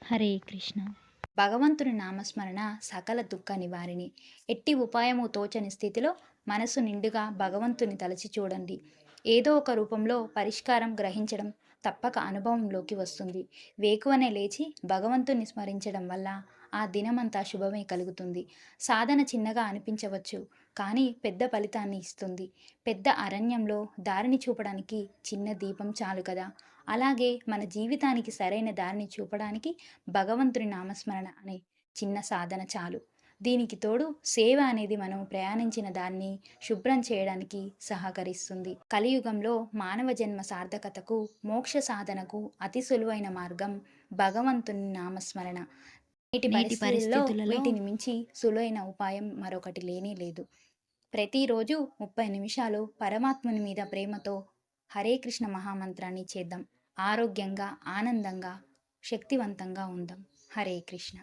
హరే కృష్ణ. భగవంతుని నామస్మరణ సకల దుఃఖ నివారిణి. ఎట్టి ఉపాయము తోచని స్థితిలో మనసు నిండుగా భగవంతుని తలచి చూడండి. ఏదో ఒక రూపంలో పరిష్కారం గ్రహించడం తప్పక అనుభవంలోకి వస్తుంది. వేకువనే లేచి భగవంతుని స్మరించడం వల్ల ఆ దినమంతా శుభమే కలుగుతుంది. సాధన చిన్నగా అనిపించవచ్చు, కానీ పెద్ద ఫలితాన్ని ఇస్తుంది. పెద్ద అరణ్యంలో దారిని చూపడానికి చిన్న దీపం చాలు కదా! అలాగే మన జీవితానికి సరైన దారిని చూపడానికి భగవంతుని నామస్మరణ అనే చిన్న సాధన చాలు. దీనికి తోడు సేవ అనేది మనం ప్రయాణించిన దాన్ని శుభ్రం చేయడానికి సహకరిస్తుంది. కలియుగంలో మానవ జన్మ సార్థకతకు, మోక్ష సాధనకు అతి సులువైన మార్గం భగవంతుని నామస్మరణ. నేటి నేటి పరిస్థితుల్లో పరిస్థితులలో వీటిని మించి సులువైన ఉపాయం మరొకటి లేనే లేదు. ప్రతిరోజు 30 నిమిషాలు పరమాత్ముని మీద ప్రేమతో హరే కృష్ణ మహామంత్రాన్ని చేద్దాం. ఆరోగ్యంగా, ఆనందంగా, శక్తివంతంగా ఉందాం. హరే కృష్ణ.